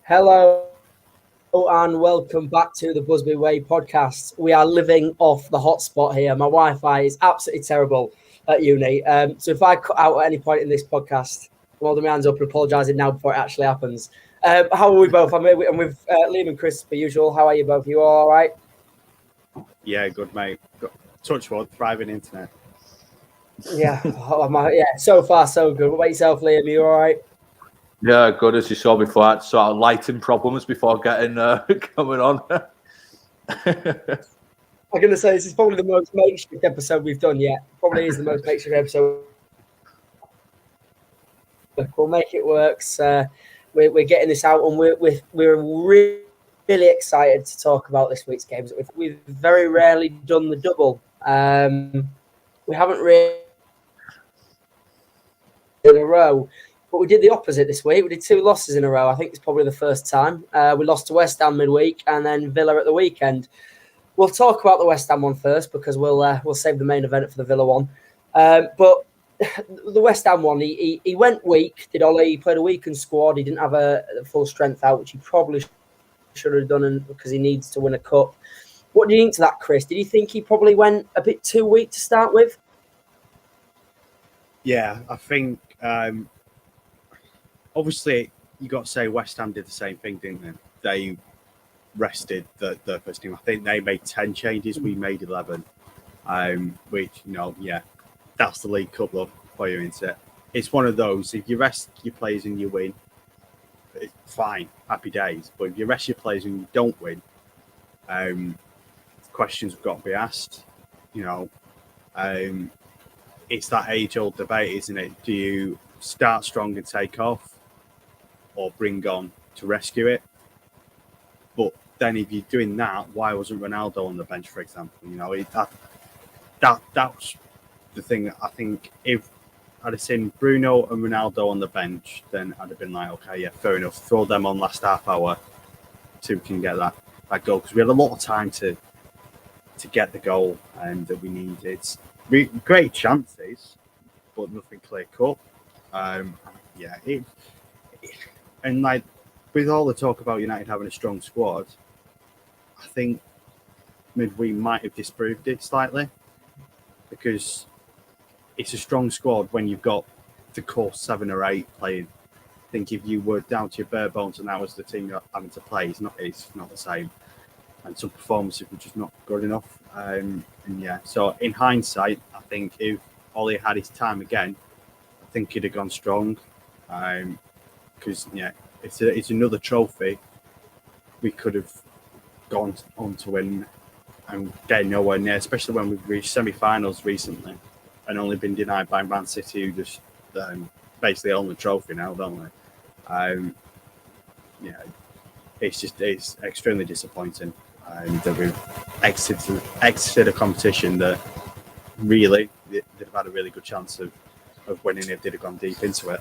Hello and welcome back to the Busby Way Podcast. We are living off the hotspot here. My Wi-Fi is absolutely terrible at uni. So if I cut out at any point in this podcast, I'm holding my hands up and apologising now before it actually happens. How are we both? I'm with Liam and Chris, per usual. How are you both? You all right? Yeah, good, mate. Touch wood, thriving internet. Yeah, so far so good. What about yourself, Liam? You all right? Yeah, good. As you saw before, I had sort of lighting problems before getting coming on. I'm going to say this is probably the most makeshift episode we've done yet. Probably is the most makeshift episode. We'll make it work. We're getting this out, and we're really excited to talk about this week's games. We've very rarely done the double. We haven't really in a row, but we did the opposite this week. We did 2 losses in a row. I think it's probably the first time. We lost to West Ham midweek, and then Villa at the weekend. We'll talk about the West Ham one first because we'll save the main event for the Villa one. But the West Ham one, he went weak. Did Ollie? He played a weakened squad. He didn't have a full strength out, which he probably should have done because he needs to win a cup. What do you think to that, Chris? Did you think he probably went a bit too weak to start with? Yeah, I think obviously you got to say West Ham did the same thing, didn't they? They rested the first team. I think they made 10 changes. We made 11, which, that's the League Cup look for you, isn't it? It's one of those, if you rest your players and you win, it's fine, happy days. But if you rest your players and you don't win, questions have got to be asked. It's that age-old debate, isn't it? Do you start strong and take off, or bring on to rescue it? But then, if you're doing that, why wasn't Ronaldo on the bench, for example? That's the thing. That I think if I'd have seen Bruno and Ronaldo on the bench, then I'd have been like, okay, yeah, fair enough. Throw them on last half hour so we can get that goal, because we had a lot of time to get the goal that we needed. Great chances, but nothing clear cut. And like with all the talk about United having a strong squad, I think midweek might have disproved it slightly, because it's a strong squad when you've got the core 7 or 8 playing. I think if you were down to your bare bones and that was the team you're having to play, it's not the same. And some performances were just not good enough. So in hindsight, I think if Ollie had his time again, I think he'd have gone strong. Because it's another trophy we could have gone on to win and get nowhere near, especially when we've reached semi-finals recently and only been denied by Man City, who just basically own the trophy now, don't they? It's extremely disappointing that we've exited a competition that really they'd have had a really good chance of winning if they'd have gone deep into it.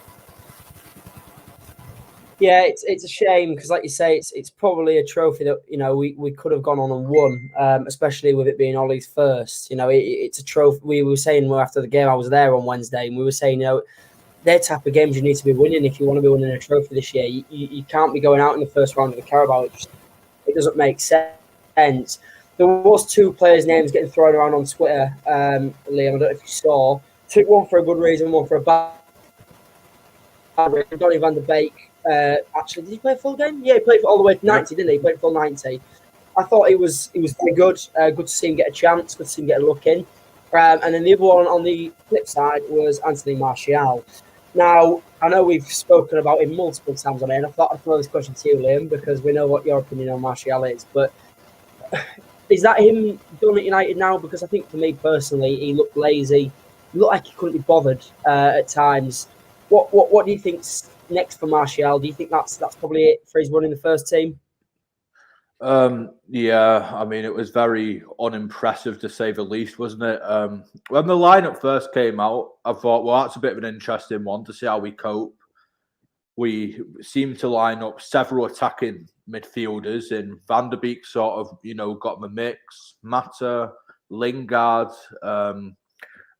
Yeah, it's a shame because, like you say, it's probably a trophy that we could have gone on and won, especially with it being Ollie's first. It's a trophy. We were saying after the game, I was there on Wednesday, and we were saying, they're type of games you need to be winning if you want to be winning a trophy this year. You can't be going out in the first round of the Carabao. It doesn't make sense. There was 2 players' names getting thrown around on Twitter, Liam. I don't know if you saw. Took one for a good reason, one for a bad reason. Donny van der Beek. Actually, did he play a full game? Yeah, he played all the way to 90, didn't he? He played full 90. I thought he was very good. Good to see him get a chance. Good to see him get a look in. And then the other one on the flip side was Anthony Martial. Now, I know we've spoken about him multiple times on it, and I thought I'd throw this question to you, Liam, because we know what your opinion on Martial is. But is that him done at United now? Because I think for me personally, he looked lazy. He looked like he couldn't be bothered at times. What do you think's next for Martial? Do you think that's probably it for his run in the first team? Yeah, I mean, it was very unimpressive to say the least, wasn't it? When the lineup first came out, I thought, well, that's a bit of an interesting one to see how we cope. We seemed to line up several attacking midfielders, and Van der Beek sort of, got the mix. Mata, Lingard.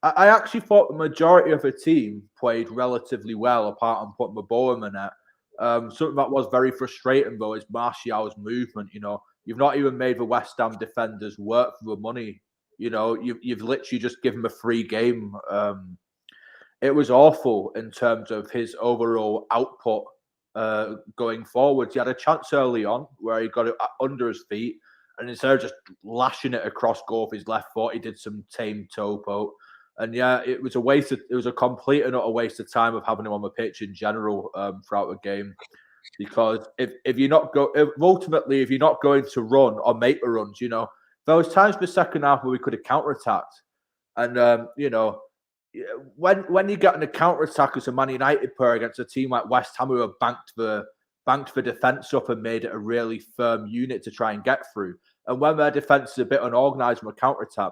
I actually thought the majority of the team played relatively well, apart from putting Maboa in it. Something that was very frustrating, though, is Martial's movement. You've not even made the West Ham defenders work for the money. You've literally just given him a free game. It was awful in terms of his overall output going forwards. He had a chance early on where he got it under his feet, and instead of just lashing it across goal with his left foot, he did some tame topo. And yeah, it was a complete and utter waste of time of having him on the pitch in general throughout the game. Because if you're not going to run or make the runs, there was times in the second half where we could have counterattacked, and when you get in a counter-attack as a Man United player against a team like West Ham who have banked the defence up and made it a really firm unit to try and get through, and when their defence is a bit unorganised from a counter-attack,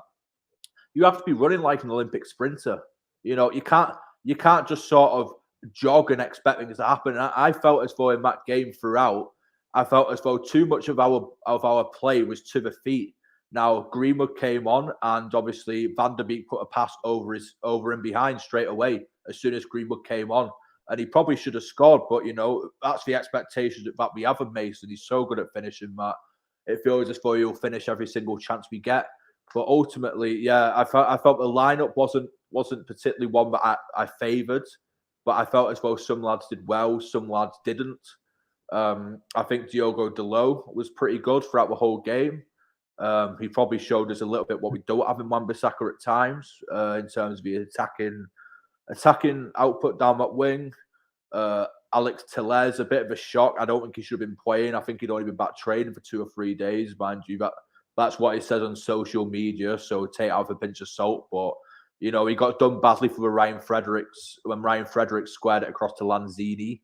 you have to be running like an Olympic sprinter. You can't just sort of jog and expect things to happen. And I felt as though in that game throughout, I felt as though too much of our play was to the feet. Now Greenwood came on, and obviously Van der Beek put a pass over and behind straight away as soon as Greenwood came on, and he probably should have scored. But that's the expectations that we have of Mason. He's so good at finishing that it feels as though he'll finish every single chance we get. But ultimately, yeah, I felt the lineup wasn't particularly one that I favoured, but I felt as though some lads did well, some lads didn't. I think Diogo Dalot was pretty good throughout the whole game. He probably showed us a little bit what we don't have in Wan-Bissaka at times in terms of the attacking output down that wing. Alex Tellez, a bit of a shock. I don't think he should have been playing. I think he'd only been back training for 2 or 3 days, mind you. That's what he says on social media, so take it out with a pinch of salt. But, he got done badly for Ryan Fredericks when Ryan Fredericks squared it across to Lanzini.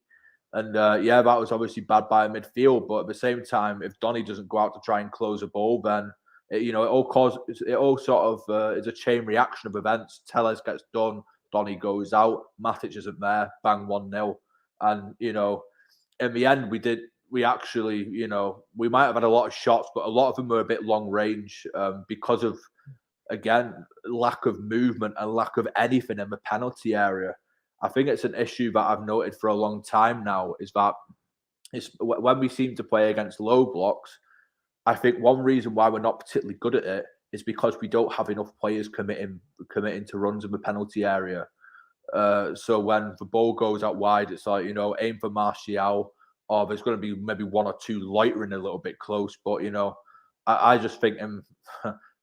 And, that was obviously bad by a midfield. But at the same time, if Donny doesn't go out to try and close a ball, then, it all sort of is a chain reaction of events. Tellez gets done, Donny goes out, Matic isn't there, bang, 1-0. And, in the end, we actually, we might have had a lot of shots, but a lot of them were a bit long range because of, again, lack of movement and lack of anything in the penalty area. I think it's an issue that I've noted for a long time now, is that when we seem to play against low blocks, I think one reason why we're not particularly good at it is because we don't have enough players committing to runs in the penalty area. So when the ball goes out wide, it's like, aim for Martial, or there's going to be maybe 1 or 2 loitering a little bit close. But, I just think him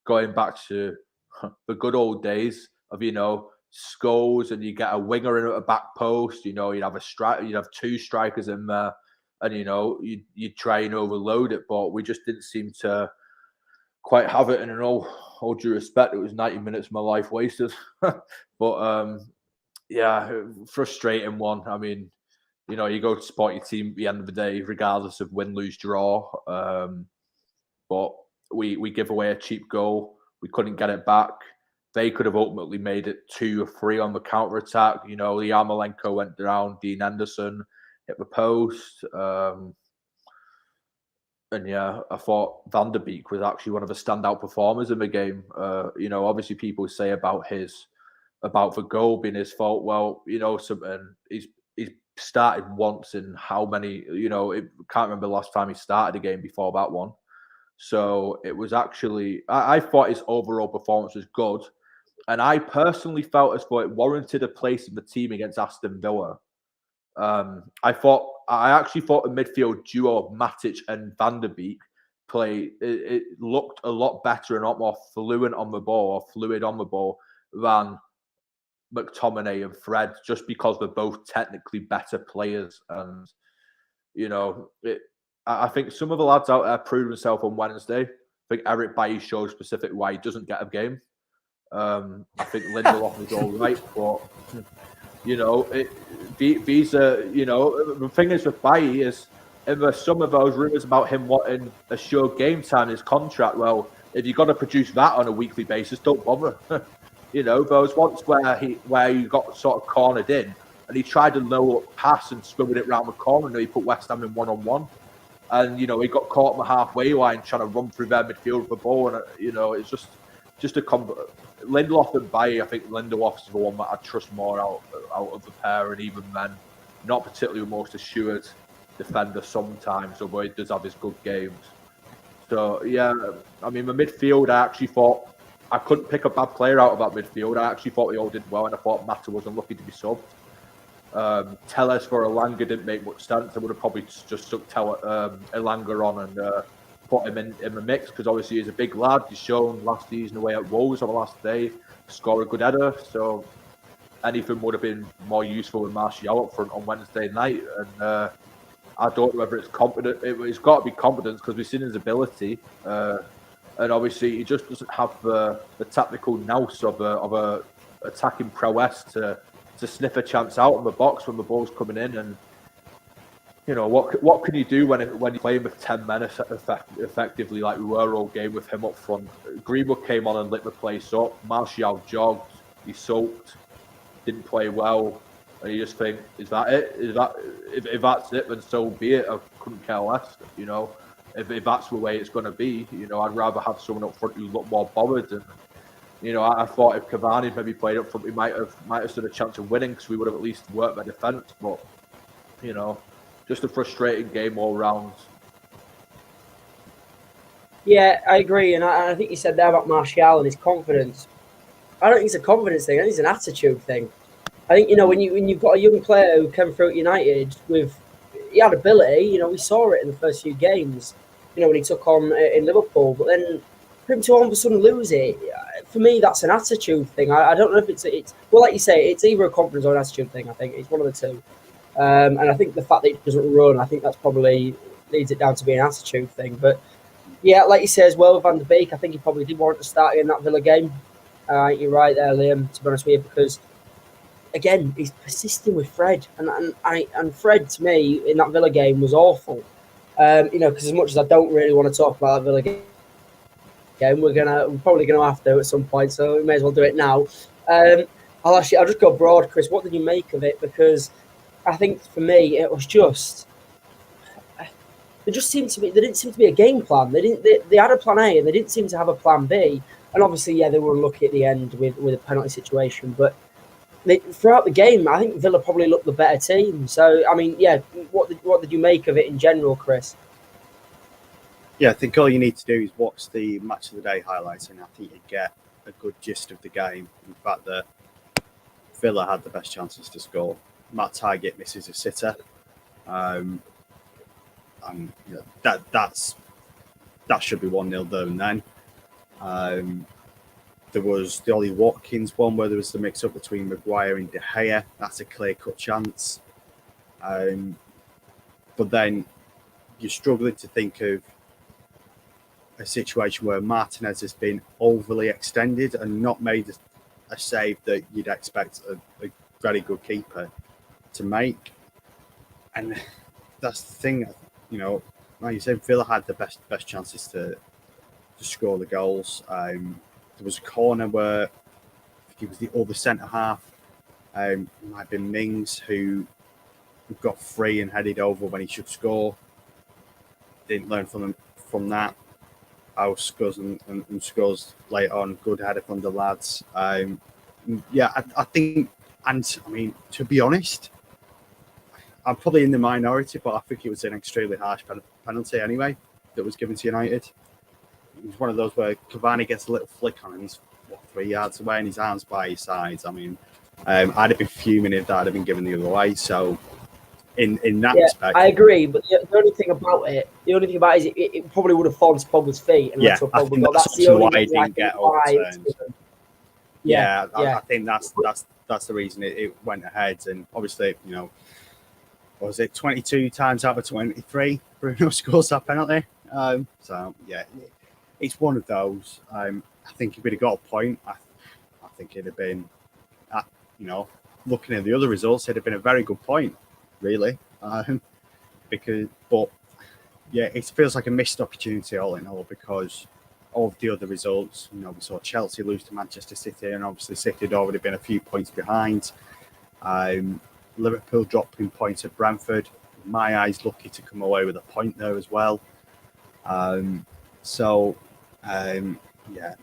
going back to the good old days of, Scholes, and you get a winger in at a back post, you'd have 2 strikers in there, and, you'd try and overload it. But we just didn't seem to quite have it. And in all due respect, it was 90 minutes of my life wasted. But, frustrating one. I mean, you go to support your team at the end of the day, regardless of win, lose, draw. But we give away a cheap goal. We couldn't get it back. They could have ultimately made it 2 or 3 on the counter attack. Yarmolenko went down. Dean Henderson hit the post. I thought Van der Beek was actually one of the standout performers in the game. Obviously people say about the goal being his fault. Well, something he's started once in how many, can't remember the last time he started a game before that one. So it was actually, I thought his overall performance was good. And I personally felt as though it warranted a place in the team against Aston Villa. I actually thought the midfield duo of Matic and Van der Beek it looked a lot better and a lot more fluid on the ball than McTominay and Fred, just because they're both technically better players. And, I think some of the lads out there proved themselves on Wednesday. I think Eric Bailly showed specifically why he doesn't get a game. I think Lindelof is all right, but, these are, the thing is with Bailly is, if there's some of those rumours about him wanting a sure game time in his contract, well, if you've got to produce that on a weekly basis, don't bother. There was once where he got sort of cornered in, and he tried to low up pass and swim it round the corner, and he put West Ham in 1-on-1. And, he got caught on the halfway line trying to run through their midfield with the ball. And, it's just a Lindelof and Bailly. I think Lindelof's the one that I trust more out of the pair. And even then, not particularly most assured defender sometimes, although he does have his good games. So, yeah, I mean, the midfield, I actually thought I couldn't pick a bad player out of that midfield. I actually thought they all did well, and I thought Mata was unlucky to be subbed. Telles for Elanga didn't make much sense. I would have probably just stuck Elanga on and put him in the mix, because obviously he's a big lad. He's shown last season away at Wolves on the last day to score a good header. So anything would have been more useful with Martial up front on Wednesday night. And I don't know whether it's confidence. It's got to be confidence, because we've seen his ability. And obviously he just doesn't have the tactical nous of a attacking prowess to sniff a chance out of the box when the ball's coming in. And you know, what can you do when you're playing with 10 men effectively, like we were all game with him up front? Greenwood came on and lit the place up. Martial jogged, he soaked, didn't play well, and you just think, is that it? If that's it, then so be it. I couldn't care less. You know, if that's the way it's going to be, you know, I'd rather have someone up front who looked more bothered. And you know, I thought if Cavani maybe played up front, we might have stood a chance of winning, because we would have at least worked their defence. But you know, just a frustrating game all round. Yeah, I agree, and I think you said there about Martial and his confidence. I don't think it's a confidence thing. I think it's an attitude thing. I think, you know, when you've got a young player who came through at United he had ability. You know, we saw it in the first few games. You know, when he took on in Liverpool, but then for him to all of a sudden lose it, for me, that's an attitude thing. I don't know if it's well, like you say, it's either a confidence or an attitude thing. I think it's one of the two. And I think the fact that he doesn't run, I think that's probably leads it down to being an attitude thing. But yeah, like you say as well, Van der Beek, I think he probably did warrant to start in that Villa game. You're right there, Liam, to be honest with you, because again, he's persisting with Fred, and Fred to me in that Villa game was awful. You know, because as much as I don't really want to talk about that Villa game, we're probably gonna have to at some point, so we may as well do it now. I'll just go broad, Chris. What did you make of it? Because I think for me it was just there didn't seem to be a game plan. They had a plan A and they didn't seem to have a plan B. And obviously, yeah, they were unlucky at the end with a penalty situation. But throughout the game, I think Villa probably looked the better team. So I mean, yeah, what did you make of it in general, Chris? Yeah, I think all you need to do is watch the match of the day highlights, and I think you get a good gist of the game. In fact, that Villa had the best chances to score. Matt Targett misses a sitter, and you know, that should be 1-0 there and then. There was the Ollie Watkins one where there was the mix-up between Maguire and De Gea. That's a clear-cut chance. But then you're struggling to think of a situation where Martinez has been overly extended and not made a save that you'd expect a very good keeper to make. And that's the thing, you know, like you said, Villa had the best chances to score the goals. There was a corner where I think it was the other centre half, might have been Mings, who got free and headed over when he should score. Didn't learn from that. House scores and scores late on. Good header from the lads. Yeah, I think, and I mean, to be honest, I'm probably in the minority, but I think it was an extremely harsh penalty anyway that was given to United. It was one of those where Cavani gets a little flick on him. He's 3 yards away and his arms by his sides. I mean, I'd have been fuming if that had been given the other way. So, in that respect, I agree. But the only thing about it is it probably would have fallen to Pogba's feet. And I think that's the only why it didn't get overturned. I think that's the reason it went ahead. And obviously, you know, what was it 22 times out of 23? Bruno scores that penalty. So yeah, it's one of those. I think if he'd have got a point, I think it'd have been, you know, looking at the other results, it'd have been a very good point, really. But yeah, it feels like a missed opportunity all in all because of the other results. You know, we saw Chelsea lose to Manchester City, and obviously City had already been a few points behind. Liverpool dropping points at Brentford. In my eyes, lucky to come away with a point there as well. Yeah,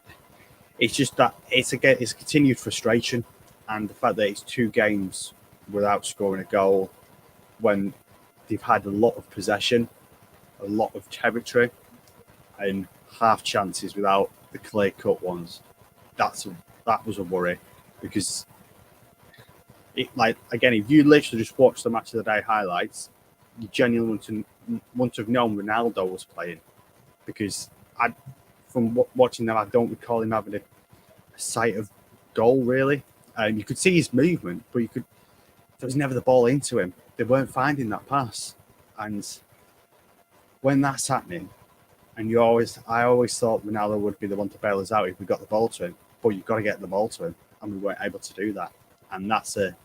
it's just that it's continued frustration, and the fact that it's 2 games without scoring a goal when they've had a lot of possession, a lot of territory, and half chances without the clear-cut ones. That was a worry, because if you literally just watch the match of the day highlights, you genuinely wouldn't have known Ronaldo was playing, because from watching them, I don't recall him having a sight of goal really. You could see his movement, but there was never the ball into him. They weren't finding that pass, and when that's happening, and I always thought Ronaldo would be the one to bail us out if we got the ball to him, but you've got to get the ball to him, and we weren't able to do that, and that's a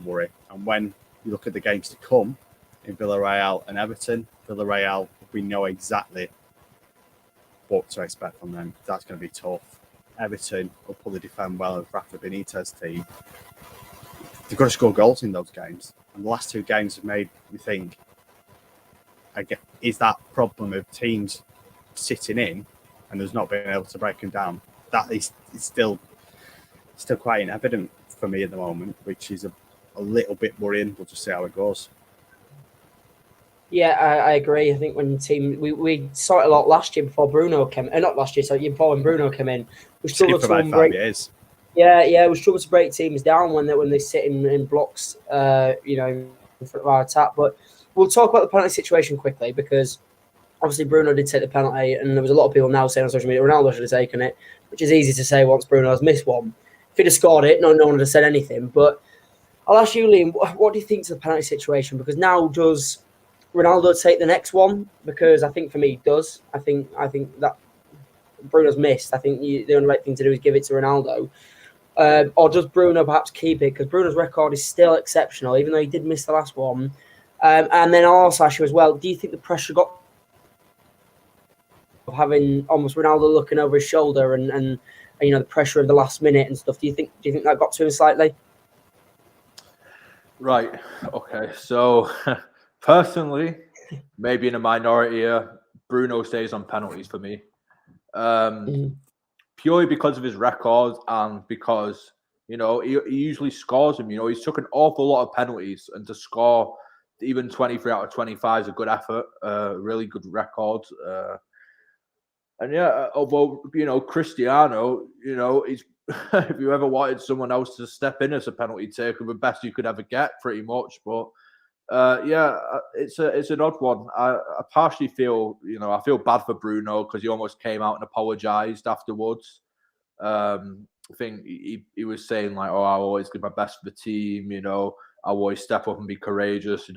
worry. And when you look at the games to come in Villarreal and Everton, Villarreal, we know exactly what to expect from them. That's going to be tough. Everton will probably defend well with Rafa Benitez team. They've got to score goals in those games. And the last two games have made me think, is that problem of teams sitting in and there's not being able to break them down? That is still quite evident for me at the moment, which is a little bit worrying. We'll just see how it goes. Yeah, I agree. I think when the team we saw it a lot last year before Bruno came, not last year, so before when Bruno came in, we struggled to about 5 years. Yeah, we struggle to break teams down when they sit in blocks, in front of our attack. But we'll talk about the penalty situation quickly, because obviously Bruno did take the penalty, and there was a lot of people now saying on social media Ronaldo should have taken it, which is easy to say once Bruno has missed one. If he'd have scored it, no one would have said anything. But I'll ask you, Liam, what do you think to the penalty situation? Because now does Ronaldo take the next one? Because I think for me, he does. I think that Bruno's missed. I think the only right thing to do is give it to Ronaldo. Or does Bruno perhaps keep it? Because Bruno's record is still exceptional, even though he did miss the last one. And then I'll also ask you as well, do you think the pressure got of having almost Ronaldo looking over his shoulder and the pressure of the last minute and stuff? Do you think that got to him slightly? Right. Okay. So personally, maybe in a minority here, Bruno stays on penalties for me. Purely because of his record and because, he usually scores them. He's took an awful lot of penalties, and to score even 23 out of 25 is a good effort, really good record. Although, Cristiano, he's if you ever wanted someone else to step in as a penalty taker, the best you could ever get, pretty much. But it's an odd one. I partially feel, I feel bad for Bruno because he almost came out and apologized afterwards. I think he was saying like, "Oh, I'll always give my best for the team. I'll always step up and be courageous."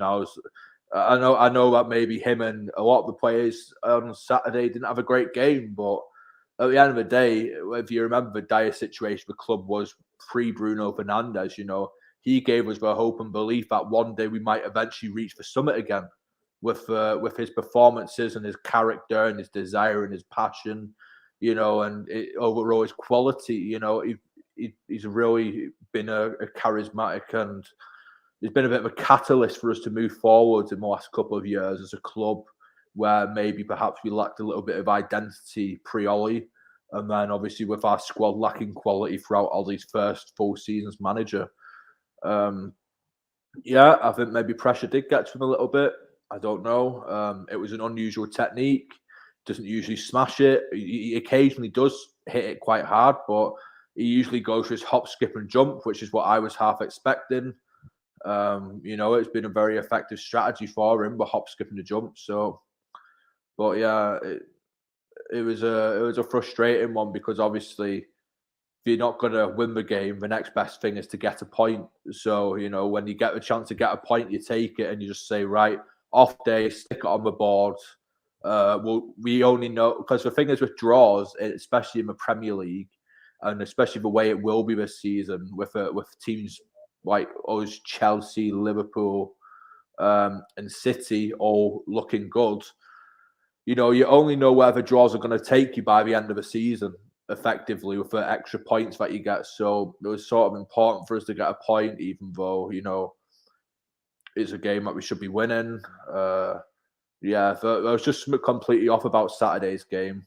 I know that maybe him and a lot of the players on Saturday didn't have a great game, but at the end of the day, if you remember the dire situation the club was pre-Bruno Fernandes, he gave us the hope and belief that one day we might eventually reach the summit again with his performances and his character and his desire and his passion, and overall his quality. He's really been a charismatic, and he's been a bit of a catalyst for us to move forward in the last couple of years as a club, where maybe perhaps we lacked a little bit of identity pre-Ollie, and then obviously with our squad lacking quality throughout Ollie's first full season as manager. I think maybe pressure did get to him a little bit. I don't know. It was an unusual technique. Doesn't usually smash it. He occasionally does hit it quite hard, but he usually goes for his hop, skip, and jump, which is what I was half expecting. It's been a very effective strategy for him, the hop, skip, and the jump. So, but yeah, it was a frustrating one, because obviously, if you're not going to win the game, the next best thing is to get a point. So, when you get the chance to get a point, you take it and you just say, right, off day, stick it on the board. We only know, because the thing is with draws, especially in the Premier League, and especially the way it will be this season with teams like us, Chelsea, Liverpool, and City all looking good. You only know where the draws are going to take you by the end of the season, effectively, with the extra points that you get. So it was sort of important for us to get a point, even though, it's a game that we should be winning. I was just completely off about Saturday's game.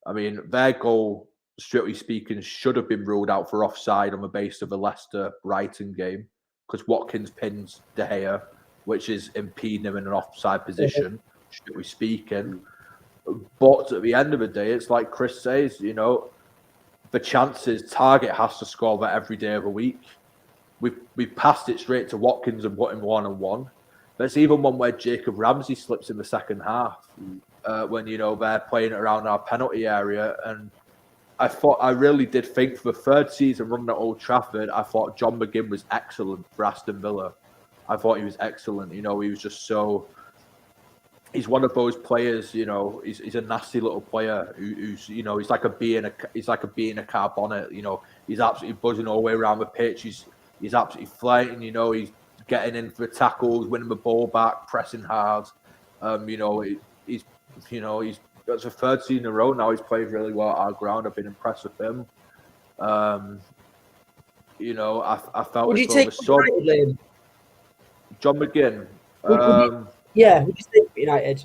I mean, their goal, strictly speaking, should have been ruled out for offside on the basis of the Leicester-Brighton game, because Watkins pins De Gea which is impeding him in an offside position, strictly speaking. But at the end of the day, it's like Chris says, you know, the chances Target has to score that every day of the week. We've passed it straight to Watkins and put him 1-on-1. There's even one where Jacob Ramsey slips in the second half when, you know, they're playing around our penalty area. And I really did think for the third season running at Old Trafford, I thought John McGinn was excellent for Aston Villa. I thought he was excellent. You know, he was just so... He's one of those players, you know. He's a nasty little player who's, you know, he's like a bee in a car bonnet. You know, he's absolutely buzzing all the way around the pitch. He's absolutely flying. You know, he's getting in for tackles, winning the ball back, pressing hard. You know, he's that's the third season in a row now. He's played really well at our ground. I've been impressed with him. You know, I felt. Would you take United? John McGinn? Would you take United?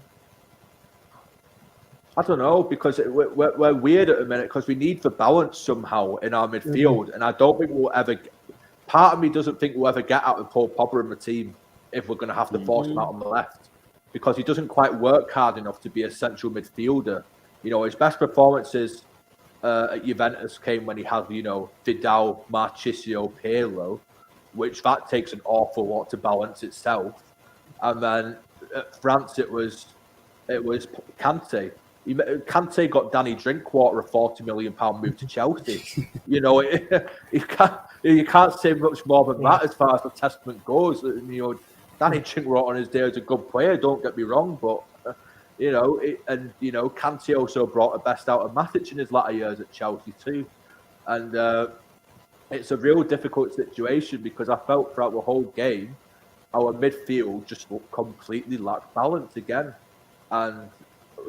I don't know, because we're weird at the minute because we need the balance somehow in our midfield, and I don't think we'll ever. Part of me doesn't think we'll ever get out with Paul Pogba in the team if we're going to have to force him out on the left, because he doesn't quite work hard enough to be a central midfielder. You know, his best performances at Juventus came when he had, you know, Vidal, Marchisio, Pirlo, which that takes an awful lot to balance itself. And then at France, it was Kante. Kante got Danny Drinkwater a £40 million move to Chelsea. You know, you can't say much more than that as far as the testament goes. You know, Danny Drinkwater on his day is a good player. Don't get me wrong, but you know, Kante also brought the best out of Matic in his latter years at Chelsea too, and it's a real difficult situation because I felt throughout the whole game our midfield just looked completely lacked balance again, and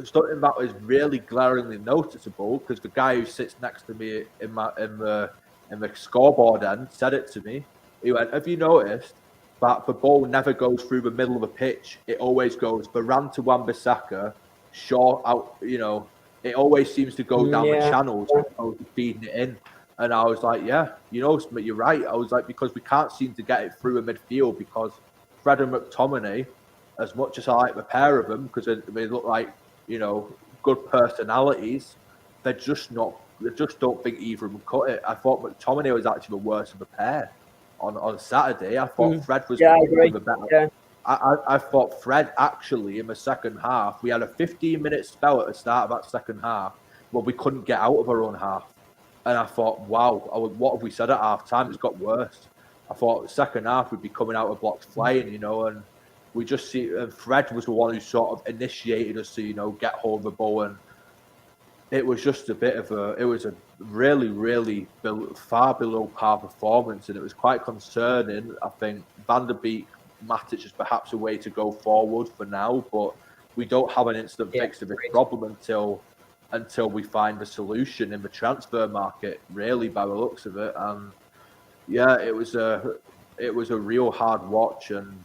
something that was really glaringly noticeable because the guy who sits next to me in the scoreboard end said it to me. He went, "Have you noticed that the ball never goes through the middle of the pitch? It always goes Varane to Wan-Bissaka, short out. You know, it always seems to go down the channels as opposed to feeding it in." And I was like, "Yeah, you know, Smith, you're right." I was like, because we can't seem to get it through the midfield because Fred and McTominay, as much as I like the pair of them because they look like, you know, good personalities, they just don't think either of them cut it. I thought McTominay was actually the worst of the pair on Saturday. I thought Fred was the better. Yeah. I thought Fred actually in the second half, we had a 15-minute spell at the start of that second half where we couldn't get out of our own half. And I thought, wow, what have we said at half time? It's got worse. I thought the second half we'd be coming out of blocks flying, you know, and we just see Fred was the one who sort of initiated us to, you know, get hold of the ball, and it was just a really, really far below par performance, and it was quite concerning. I think Van der Beek, Matic is perhaps a way to go forward for now, but we don't have an instant fix of this problem until we find a solution in the transfer market, really, by the looks of it. And yeah, it was a real hard watch, and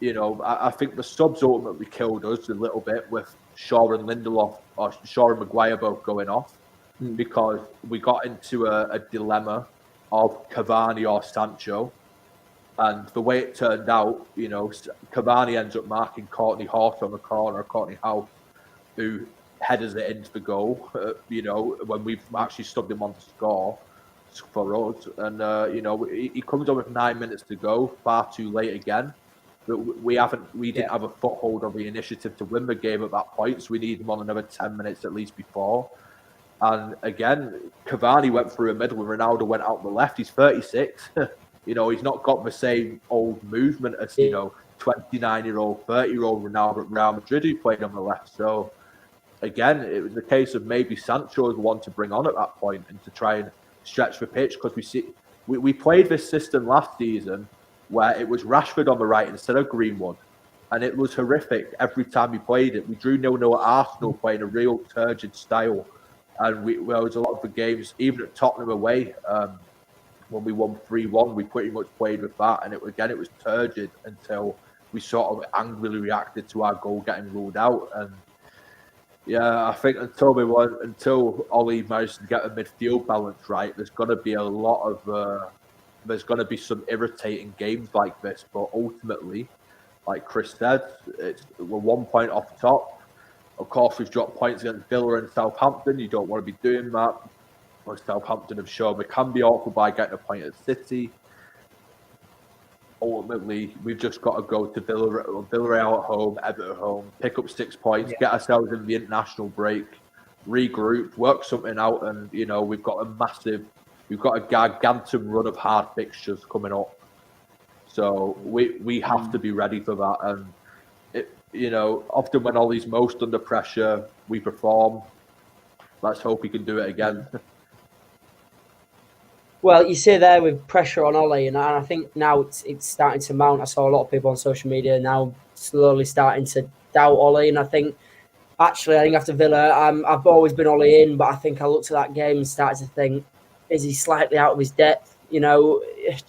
you know, I think the subs ultimately killed us a little bit with Shaw and Lindelof, or Shaw and Maguire both going off, because we got into a dilemma of Cavani or Sancho. And the way it turned out, you know, Cavani ends up marking Courtney Horse on the corner, Courtney House, who headers it into the goal, you know, when we've actually stubbed him on to score for us. And, you know, he comes on with 9 minutes to go, far too late again. But we didn't have a foothold on the initiative to win the game at that point, so we need him on another 10 minutes at least before. And again, Cavani went through a middle and Ronaldo went out on the left. He's 36. You know, he's not got the same old movement as, you know, 29-year-old, 30-year-old Ronaldo at Real Madrid who played on the left. So again, it was a case of maybe Sancho was the one to bring on at that point and to try and stretch the pitch, because we played this system last season where it was Rashford on the right instead of Greenwood, and it was horrific every time we played it. We drew 0-0 at Arsenal playing a real turgid style, and there was a lot of the games, even at Tottenham away, when we won 3-1, we pretty much played with that, and it was turgid until we sort of angrily reacted to our goal getting ruled out. And yeah, I think until Ollie managed to get a midfield balance right, there's going to be a lot of there's going to be some irritating games like this, but ultimately, like Chris said, we're 1 point off top. Of course, we've dropped points against Villa and Southampton. You don't want to be doing that. But Southampton have shown we can be awful by getting a point at City. Ultimately, we've just got to go to Villarreal at home, Everton at home, pick up 6 points, get ourselves in the international break, regroup, work something out, and we've got a gargantuan run of hard fixtures coming up. So we have to be ready for that. And often when Ollie's most under pressure, we perform. Let's hope he can do it again. Well, you see there with pressure on Ollie, and I think now it's starting to mount. I saw a lot of people on social media now slowly starting to doubt Ollie, and I think after Villa, I've always been Ollie in, but I think I looked at that game and started to think, is he slightly out of his depth? Do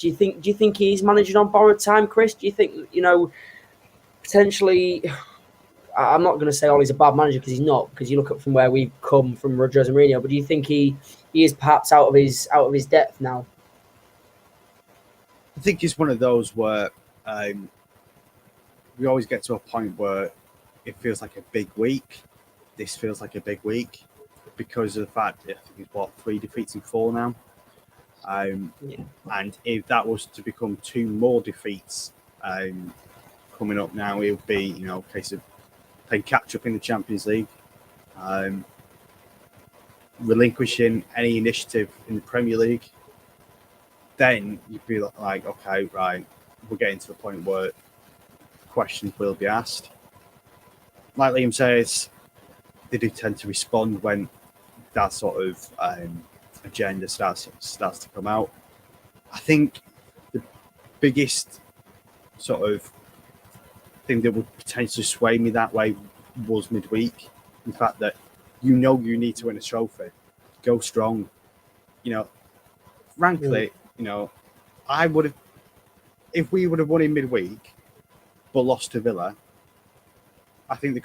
you think he's managing on borrowed time, Chris? Do you think potentially? I'm not going to say Ollie's a bad manager because he's not. Because you look at from where we've come from Rodgers and Mourinho, but do you think he is perhaps out of his depth now? I think it's one of those where we always get to a point where it feels like a big week. This feels like a big week because of the fact that I think it's 3 defeats in 4 now. And if that was to become 2 more defeats coming up now, it would be a case of playing catch up in the Champions League, relinquishing any initiative in the Premier League. Then you'd be like, okay, right, we're getting to the point where questions will be asked. Like Liam says, they do tend to respond when that sort of agenda starts to come out. I think the biggest sort of thing that would potentially sway me that way was midweek. The fact that you need to win a trophy, go strong. Frankly, I would have, if we would have won in midweek but lost to Villa, I think this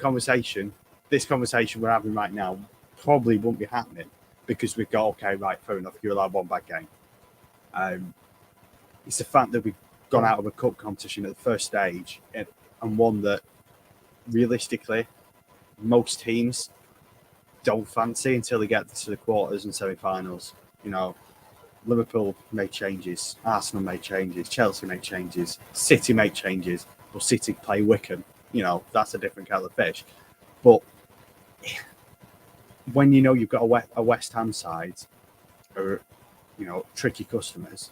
conversation we're having right now probably wouldn't be happening because we've got, okay, right, fair enough, you're allowed one bad game. It's the fact that we've gone out of a cup competition at the first stage and one that realistically most teams don't fancy until they get to the quarters and semi-finals. Liverpool made changes, Arsenal made changes, Chelsea made changes, City made changes, or City play Wickham. That's a different kettle of fish. But when you've got a West Ham side or tricky customers,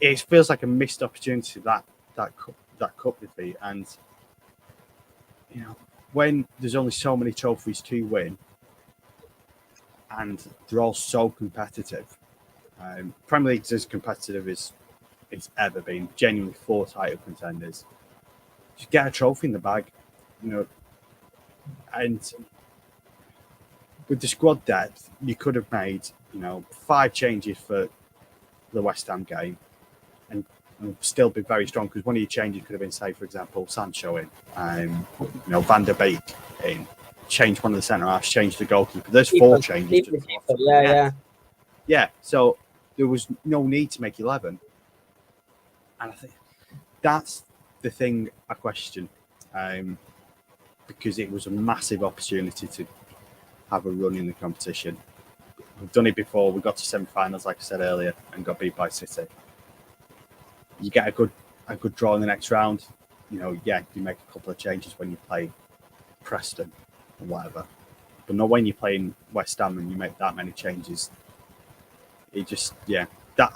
it feels like a missed opportunity that cup defeat. And when there's only so many trophies to win and they're all so competitive, Premier League's as competitive as it's ever been, genuinely 4 title contenders. Just get a trophy in the bag, and with the squad depth you could have made 5 changes for the West Ham game and still be very strong, because one of your changes could have been, say, for example, Sancho in, Van der Beek in, change one of the centre halves, change the goalkeeper. There's 4 changes. Yeah. So there was no need to make 11, and I think that's the thing I question, because it was a massive opportunity to have a run in the competition. We've done it before. We got to semi-finals, like I said earlier, and got beat by City. You get a good draw in the next round. You make a couple of changes when you play Preston or whatever, but not when you're playing West Ham and you make that many changes. It just, that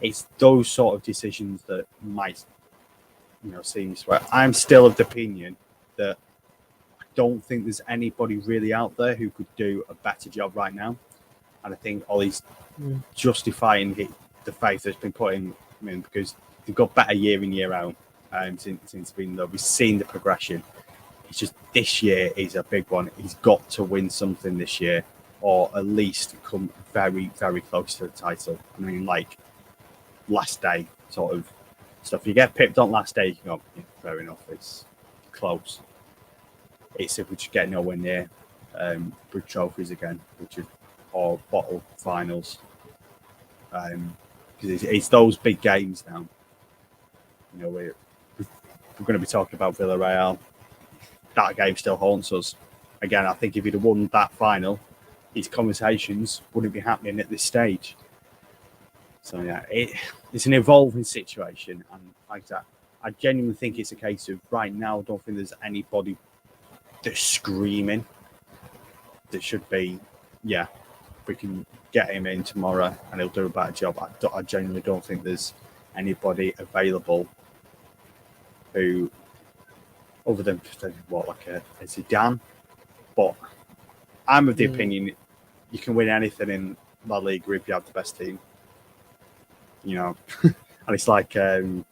it's those sort of decisions that might, see me swear. I'm still of the opinion that I don't think there's anybody really out there who could do a better job right now. And I think Ollie's justifying the faith that's been put in, because they've got better year in, year out since being there. We've seen the progression. It's just this year is a big one. He's got to win something this year, or at least come very, very close to the title. Like last day sort of stuff. You get pipped on last day, you can go, fair enough, it's close. It's if we just get nowhere near big trophies again, or bottle finals, because it's those big games now. You know, we're going to be talking about Villarreal. That game still haunts us. Again, I think if he'd have won that final, these conversations wouldn't be happening at this stage. So yeah, it's an evolving situation, and like that, I genuinely think it's a case of right now. I don't think there's anybody that's screaming. There should be, yeah, we can get him in tomorrow and he'll do a better job. I genuinely don't think there's anybody available who, other than what, like a Zidane. But I'm of the opinion you can win anything in La Liga if you have the best team. You know, and it's like the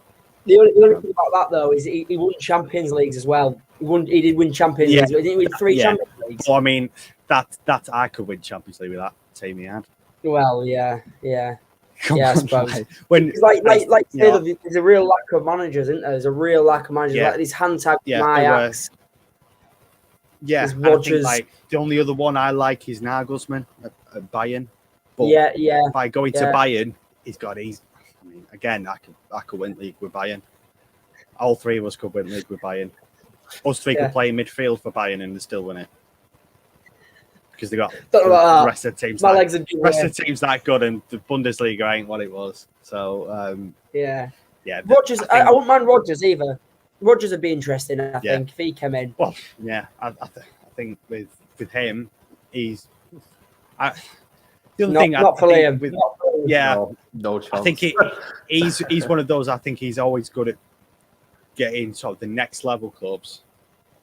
only thing about that though is he won Champions Leagues as well. He did win Champions Leagues, but he didn't win 3 Champions Leagues. Well, I mean that I could win Champions League with that team he had. Well, yeah. I suppose. When there's a real lack of managers, isn't there? There's a real lack of managers. Like this hand tag Ajax. Yeah, Rodgers. Like the only other one I like is Nagelsmann at Bayern. But by going to Bayern, I mean, again, I could win league with Bayern. All three of us could win league with Bayern. Us three could play midfield for Bayern and still win it. Because they got the rest of the teams. The rest of the teams that good, and the Bundesliga ain't what it was. So Rodgers, I wouldn't mind Rodgers either. Rodgers would be interesting, I think, if he came in. Well, yeah, I think with him, he's. The other thing, not for Liam. No chance. I think he's one of those. I think he's always good at getting sort of the next level clubs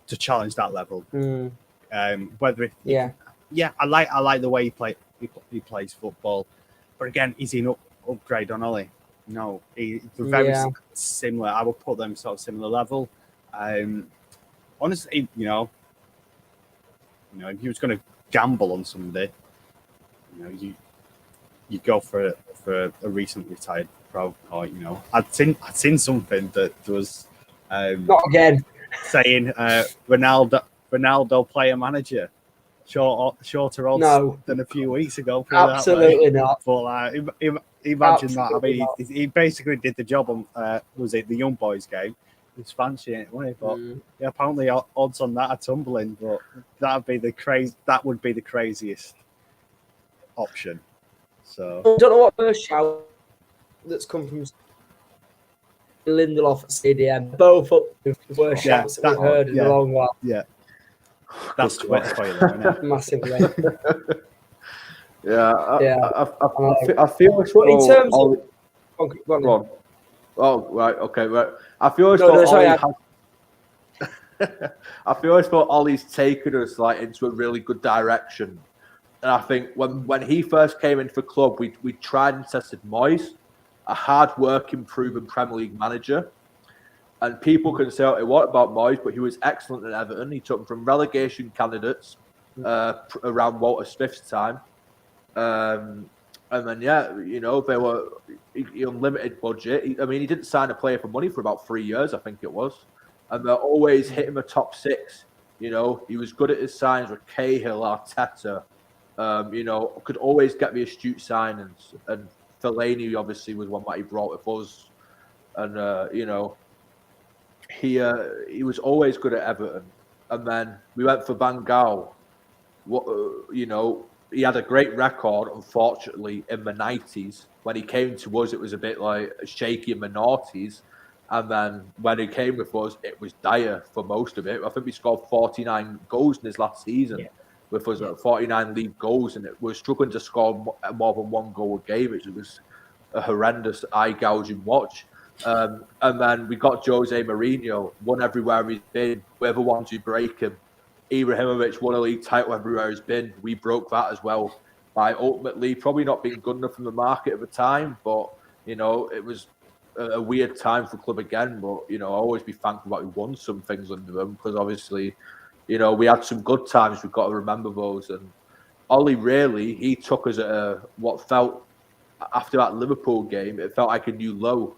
to challenge that level. Whether I like the way he plays football, but again, is he an upgrade on Ollie? No, they're very similar. I would put them sort of similar level. Honestly, you know, if you was going to gamble on somebody, you go for a recently retired pro. Or I'd seen something that was not again saying Ronaldo player manager. Shorter odds than a few weeks ago. Absolutely not. But imagine that. I mean, he basically did the job on was it the Young Boys game? He was fancying it, wasn't he? But apparently odds on that are tumbling. But that would be the craziest option. So I don't know what first shout that's come from Lindelof at CDM. Both up the worst shouts that we've heard in a long while. Yeah. That's Twitter for you, isn't it? Massively. I feel as though. In terms of. Go on. Oh, right. Okay. Right. I feel as though I feel as though Ollie's taken us into a really good direction, and I think when he first came into the club, we tried and tested Moyes, a hard-working, proven Premier League manager. And people can say what about Moyes, but he was excellent at Everton. He took them from relegation candidates around Walter Smith's time. And then, they were unlimited budget. He didn't sign a player for money for about 3 years, I think it was. And they're always hitting the top 6. He was good at his signs with Cahill, Arteta. Could always get the astute signings. And Fellaini obviously was one that he brought with us. And, he was always good at Everton, and then we went for Van Gaal. He had a great record. Unfortunately, in the 90s, when he came to us, it was a bit shaky in the noughties, and then when he came with us, it was dire for most of it. I think we scored 49 goals in his last season with us, 49 league goals, and it was struggling to score more than 1 goal a game. It was a horrendous, eye-gouging watch. And then we got Jose Mourinho, won everywhere he's been. Whoever wanted to break him. Ibrahimovic won a league title everywhere he's been. We broke that as well by ultimately probably not being good enough in the market at the time. But, it was a weird time for the club again. But, I'll always be thankful that we won some things under them because obviously, we had some good times. We've got to remember those. And Ollie really, he took us at what felt, after that Liverpool game, it felt like a new low.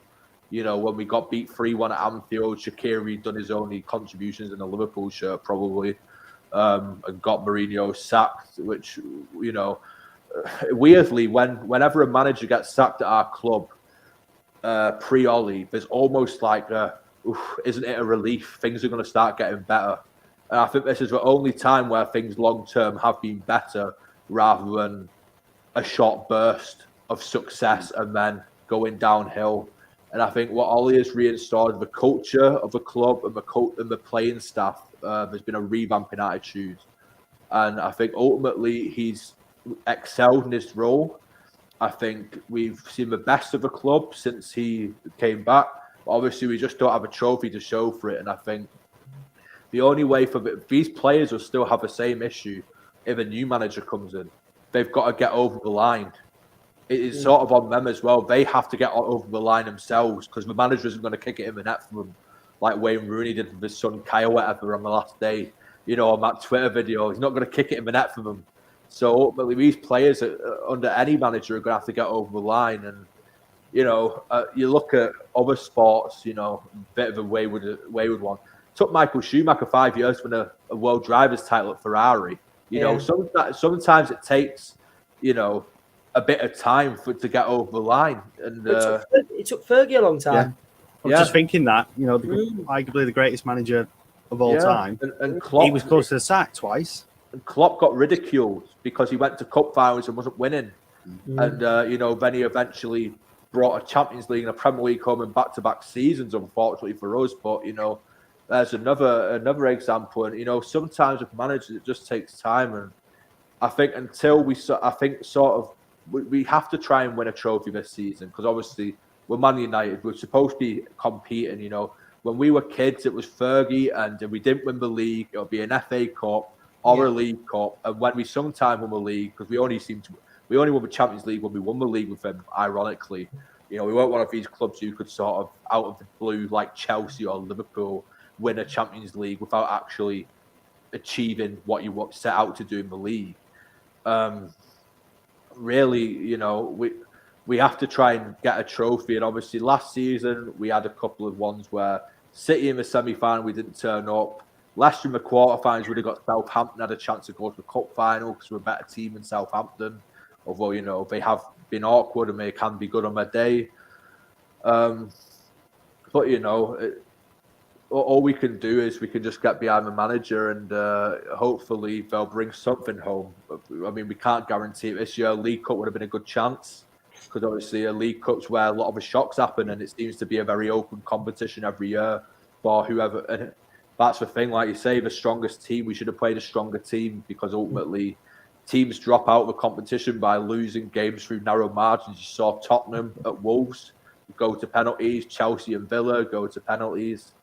When we got beat 3-1 at Anfield, Shaqiri done his only contributions in a Liverpool shirt, probably, and got Mourinho sacked, which, weirdly, whenever a manager gets sacked at our club pre-Ollie, there's almost like isn't it a relief? Things are going to start getting better. And I think this is the only time where things long-term have been better rather than a short burst of success and then going downhill. And I think what Ollie has reinstalled, the culture of the club and the playing staff, there's been a revamping attitude. And I think ultimately he's excelled in his role. I think we've seen the best of the club since he came back. But obviously, we just don't have a trophy to show for it. And I think the only way these players will still have the same issue if a new manager comes in. They've got to get over the line. It is sort of on them as well. They have to get over the line themselves because the manager isn't going to kick it in the net for them like Wayne Rooney did with his son Kai or whatever on the last day. On that Twitter video, he's not going to kick it in the net for them. So ultimately, these players under any manager are going to have to get over the line. And you look at other sports, a bit of a wayward one. It took Michael Schumacher 5 years to win a world drivers title at Ferrari. Sometimes it takes, a bit of time to get over the line. And it took Fergie a long time. I was just thinking that, arguably the greatest manager of all time. And Klopp, he was close to the sack twice. And Klopp got ridiculed because he went to cup finals and wasn't winning. And, then he eventually brought a Champions League and a Premier League home in back-to-back seasons, unfortunately for us. But, there's another example. And, sometimes with managers, it just takes time. And I think we have to try and win a trophy this season because obviously we're Man United. We're supposed to be competing, When we were kids, it was Fergie, and if we didn't win the league, it'll be an FA Cup or a League Cup. And when we sometimes won the league, because we only won the Champions League when we won the league with them, ironically. We weren't one of these clubs who could sort of, out of the blue, like Chelsea or Liverpool, win a Champions League without actually achieving what you set out to do in the league. Really, we have to try and get a trophy. And obviously last season, we had a couple of ones where City in the semi-final, we didn't turn up. Last year in the quarterfinals, we'd have got Southampton, had a chance to go to the cup final because we're a better team than Southampton. Although, they have been awkward and they can be good on their day. But, all we can do is we can just get behind the manager and hopefully they'll bring something home. I mean, we can't guarantee it this year. League Cup would have been a good chance because obviously a League Cup's where a lot of the shocks happen and it seems to be a very open competition every year for whoever. And that's the thing, like you say, the strongest team, we should have played a stronger team because ultimately teams drop out of the competition by losing games through narrow margins. You saw Tottenham at Wolves go to penalties, Chelsea and Villa go to penalties.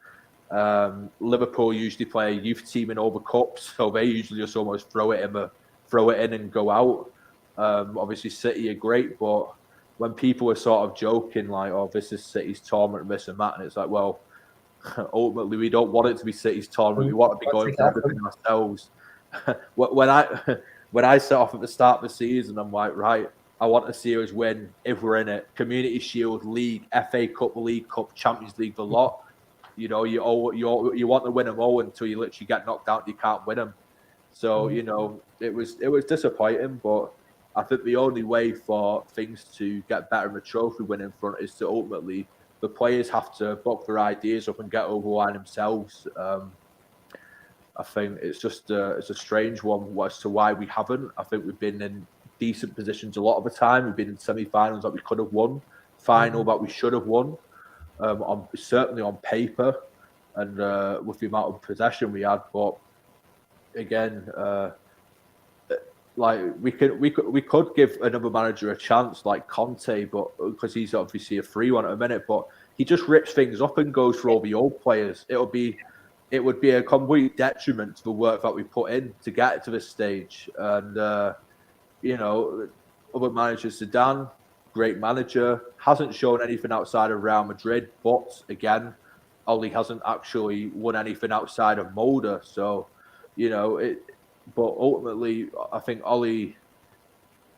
Liverpool usually play a youth team in all the cups, so they usually just almost throw it in and go out. Obviously, City are great, but when people are sort of joking like, "Oh, this is City's tournament, and this and that," and it's like, well, ultimately, we don't want it to be City's tournament. We want to be going for everything ourselves. When I set off at the start of the season, I'm like, right, I want to see us win if we're in it. Community Shield, League, FA Cup, League Cup, Champions League, the lot. You want to win them all until you literally get knocked out and you can't win them. So, it was disappointing, but I think the only way for things to get better in the trophy winning front is to ultimately the players have to buck their ideas up and get over the line themselves. I think it's just it's a strange one as to why we haven't. I think we've been in decent positions a lot of the time. We've been in semi-finals that we could have won, final that we should have won. Certainly on paper and with the amount of possession we had, but again, like we could give another manager a chance like Conte, but because he's obviously a free one at a minute, but he just rips things up and goes for all the old players. It would be a complete detriment to the work that we put in to get to this stage. And other managers, Zidane, great manager, hasn't shown anything outside of Real Madrid, but again, Ollie hasn't actually won anything outside of Mulder. So, but ultimately, I think Ollie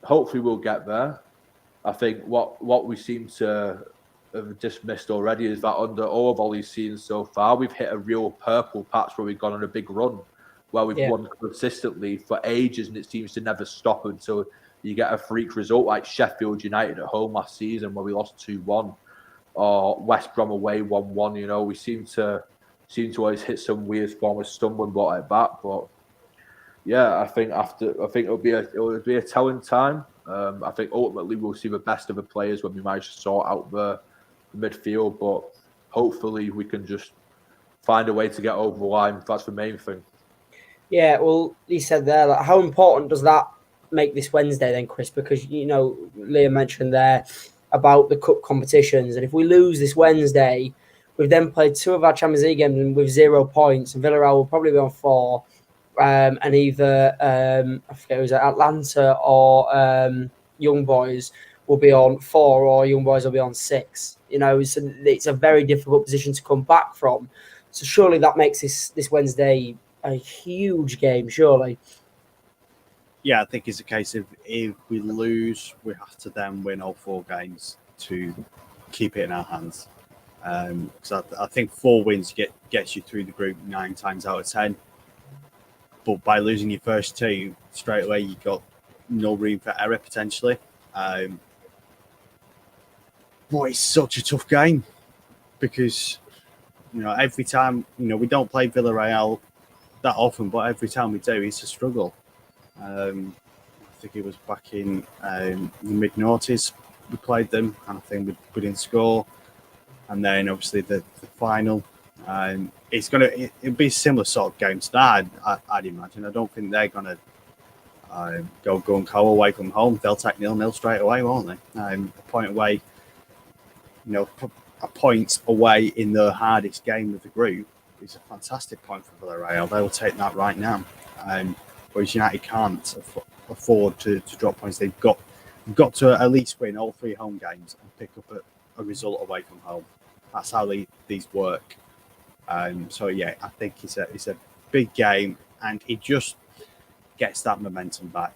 hopefully will get there. I think what we seem to have dismissed already is that under all of Ollie's seasons so far, we've hit a real purple patch where we've gone on a big run, where we've won consistently for ages, and it seems to never stop until you get a freak result like Sheffield United at home last season where we lost 2-1, or West Brom away 1-1. You know, we seem to always hit some weird form of stumbling block like that. But yeah, I think it'll be a telling time. I think ultimately we'll see the best of the players when we manage to sort out the midfield. But hopefully we can just find a way to get over the line. That's the main thing. Yeah, well, you said there, like, how important does that make this Wednesday then, Chris? Because, you know, Liam mentioned there about the cup competitions, and if we lose this Wednesday, we've then played 2 of our Champions League games with 0 points, and Villarreal will probably be on 4, and either I forget it was Atlanta or Young Boys will be on 4, or Young Boys will be on 6. You know, so it's a very difficult position to come back from. So surely that makes this Wednesday a huge game, surely. Yeah, I think it's a case of if we lose, we have to then win all 4 games to keep it in our hands. Because I think 4 wins gets you through the group 9 times out of 10. But by losing your first 2 straight away, you got no room for error potentially. But it's such a tough game because, you know, every time, you know, we don't play Villarreal that often, but every time we do, it's a struggle. I think it was back in the mid-noughties we played them, and I think we didn't score. And then obviously the final, it'll be a similar sort of game to that, I'd imagine. I don't think they're gonna go and go away from home. They'll take 0-0 straight away, won't they? A point away, you know, a point away in the hardest game of the group is a fantastic point for Villarreal. They will take that right now. Whereas United can't afford to drop points. They've got to at least win all 3 home games and pick up a result away from home. That's how these work. So yeah, I think it's a big game, and it just gets that momentum back.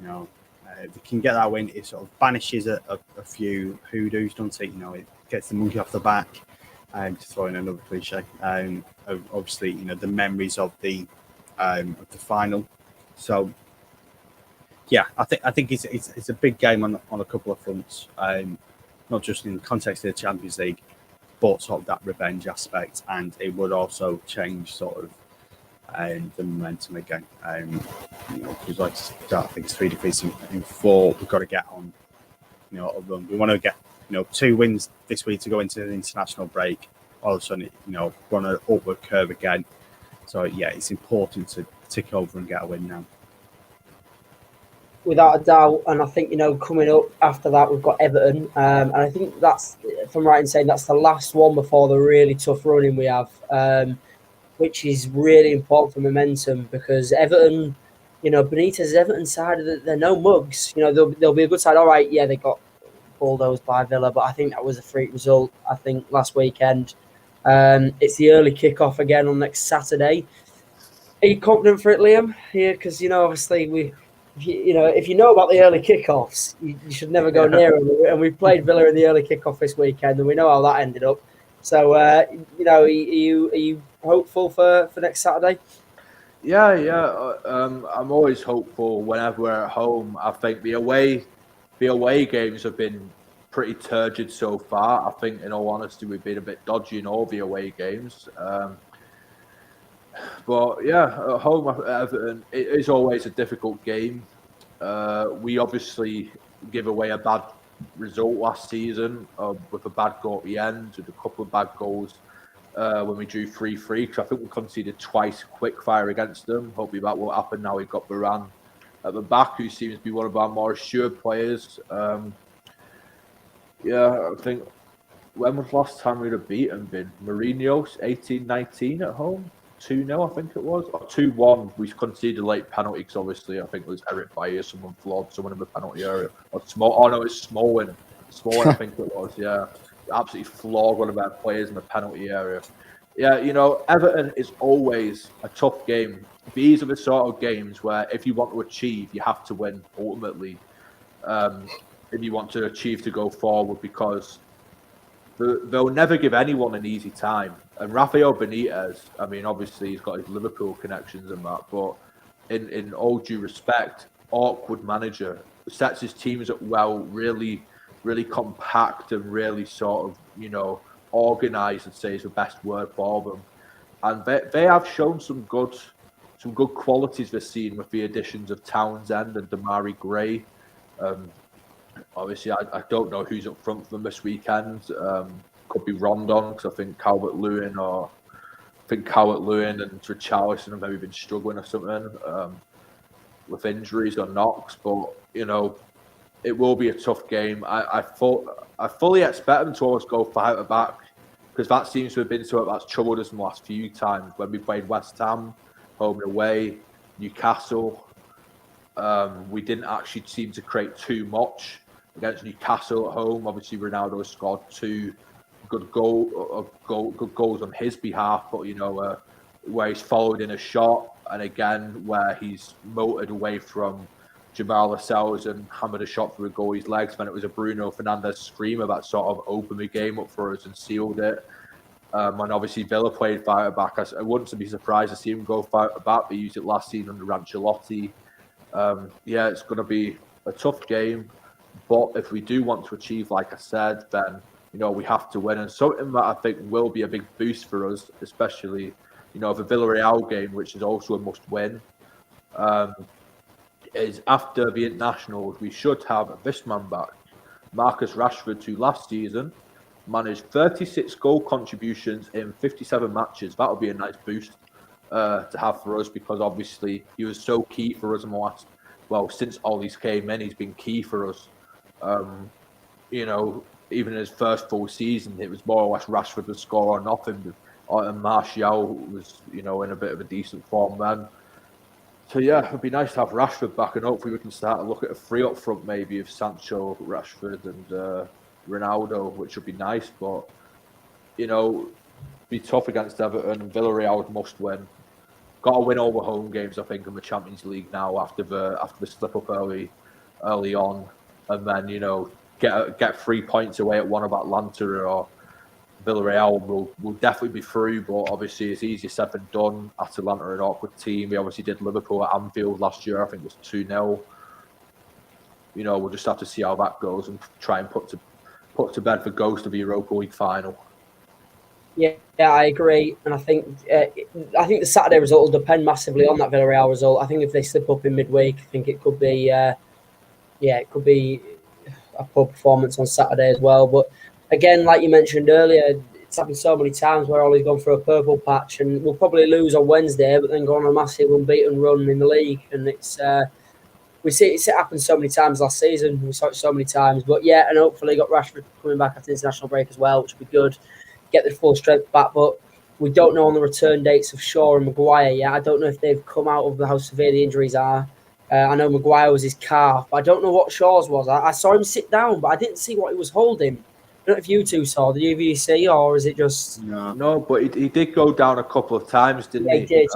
You know, if they can get that win, it sort of banishes a few hoodoos, doesn't it? You know, it gets the monkey off the back. To throw in another cliche, obviously, you know, the memories of the final. So, yeah, I think it's a big game on a couple of fronts, not just in the context of the Champions League, but sort of that revenge aspect, and it would also change sort of the momentum again. You know, because like I think it's 3 defeats in 4. We've got to get on, you know, a run. We want to get, you know, 2 wins this week to go into the international break. All of a sudden, you know, we're on an upward curve again. So, yeah, it's important to tick over and get a win now. Without a doubt. And I think, you know, coming up after that, we've got Everton. And I think that's, if I'm right in saying, that's the last one before the really tough running we have, which is really important for momentum because Everton, you know, Benitez's Everton side, they're no mugs. You know, they'll be a good side. All right, yeah, they got bulldozed by Villa, but I think that was a freak result. I think last weekend, it's the early kickoff again on next Saturday. Are you confident for it, Liam? Yeah, because you know, obviously if you know about the early kickoffs, you should never go near them. And we played Villa in the early kickoff this weekend, and we know how that ended up. So, you know, are you hopeful for next Saturday? Yeah. I'm always hopeful whenever we're at home. I think the away games have been pretty turgid so far. I think, in all honesty, we've been a bit dodgy in all the away games. But yeah, at home at Everton, it is always a difficult game. We obviously give away a bad result last season with a bad goal at the end, with a couple of bad goals when we drew 3-3. Because I think we conceded twice quick fire against them. Hopefully that won't happen now. We've got Varane at the back, who seems to be one of our more assured players. Yeah, I think, when was the last time we'd have beaten been? Mourinho's 18-19 at home? 2-0, I think it was. Or 2-1. We conceded late penalties, obviously. I think it was Eric Bayer, someone floored someone in the penalty area. Or it's Smallwin. Smallwin, I think it was, yeah. Absolutely floored one of our players in the penalty area. Yeah, you know, Everton is always a tough game. These are the sort of games where if you want to achieve, you have to win, ultimately. If you want to achieve to go forward, because they'll never give anyone an easy time. And Rafael Benitez, I mean, obviously he's got his Liverpool connections and that, but in all due respect, awkward manager. sets his teams up well, really, really compact and really sort of, organised, I'd say is the best word for them. And they have shown some good qualities this season with the additions of Townsend and Damari Gray. Obviously, I don't know who's up front for them this weekend. Could be Rondon, because I think Calvert-Lewin and Richarlison have maybe been struggling or something with injuries or knocks. But, it will be a tough game. I fully expect them to always go fight at back, because that seems to have been something that's troubled us in the last few times when we played West Ham, home and away, Newcastle. We didn't actually seem to create too much against Newcastle at home. Obviously, Ronaldo has scored two good goals on his behalf, but where he's followed in a shot, and again where he's motored away from Jamal Lascelles and hammered a shot through a goalie's legs. Then it was a Bruno Fernandes screamer that sort of opened the game up for us and sealed it. And obviously Villa played fire back. I wouldn't be surprised to see him go fire back. They used it last season under Ancelotti. It's going to be a tough game, but if we do want to achieve, like I said, then we have to win. And something that I think will be a big boost for us, especially the Villarreal game, which is also a must-win. Is after the internationals, we should have this man back, Marcus Rashford, who last season managed 36 goal contributions in 57 matches. That'll be a nice boost to have for us, because obviously he was so key for us in the last, since Ollie's came in, he's been key for us. Even in his first full season, it was more or less Rashford would score or nothing, and Martial was, in a bit of a decent form then. So it'd be nice to have Rashford back, and hopefully we can start to look at a three up front maybe of Sancho, Rashford and Ronaldo, which would be nice. But, be tough against Everton. Villarreal must win. Got to win all the home games, I think, in the Champions League now after the slip up early on, and then get 3 points away at one of Atlanta or Villarreal will definitely be through, but obviously it's easier said than done. Atalanta are an awkward team. We obviously did Liverpool at Anfield last year. I think it was 2-0. We'll just have to see how that goes and try and put to bed the ghost of the Europa League final. Yeah, I agree, and I think the Saturday result will depend massively on that Villarreal result. I think if they slip up in midweek, I think it could be, it could be a poor performance on Saturday as well. But again, like you mentioned earlier, it's happened so many times where Ollie's gone for a purple patch, and we'll probably lose on Wednesday, but then go on a massive unbeaten run in the league. And it's we see it happen so many times last season. We saw it so many times, but and hopefully got Rashford coming back after the international break as well, which would be good. Get the full strength back, but we don't know on the return dates of Shaw and Maguire yet. I don't know if they've come out of how severe the injuries are. I know Maguire was his calf, but I don't know what Shaw's was. I saw him sit down, but I didn't see what he was holding. I don't know if you two saw. Did either of you see, or is it just... No, but he did go down a couple of times, didn't he? He did.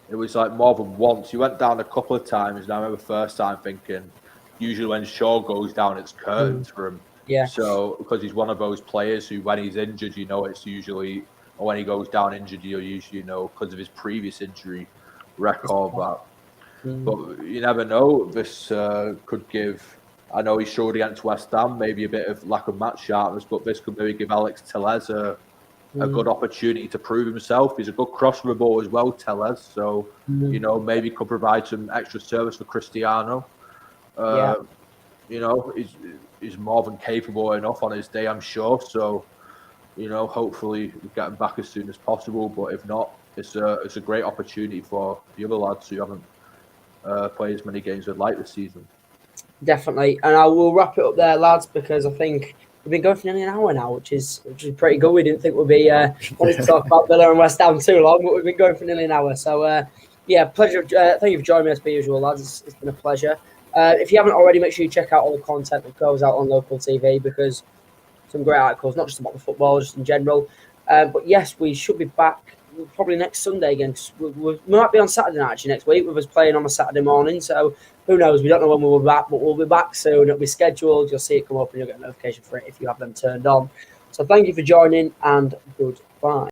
It was like more than once. He went down a couple of times, and I remember the first time thinking, usually when Shaw goes down, it's curtains for him. Yeah. So, because he's one of those players who, when he's injured, it's usually, or when he goes down injured, you usually know because of his previous injury record. But you never know. This could give, I know he showed against West Ham, maybe a bit of lack of match sharpness, but this could maybe give Alex Tellez a good opportunity to prove himself. He's a good crosser of the ball as well, Tellez. So, maybe could provide some extra service for Cristiano. He's more than capable enough on his day, I'm sure. So, hopefully we get him back as soon as possible. But if not, it's a great opportunity for the other lads who haven't played as many games as they'd like this season. Definitely, and I will wrap it up there, lads, because I think we've been going for nearly an hour now, which is pretty good. We didn't think we'd be wanting to talk about Villa and West Ham too long, but we've been going for nearly an hour. So, pleasure. Thank you for joining me as per usual, lads. It's been a pleasure. If you haven't already, make sure you check out all the content that goes out on local TV, because some great articles, not just about the football, just in general. But yes, we should be back probably next Sunday again. We might be on Saturday night actually next week with us playing on a Saturday morning. So who knows? We don't know when we'll be back, but we'll be back soon. It'll be scheduled. You'll see it come up and you'll get a notification for it if you have them turned on. So thank you for joining, and goodbye.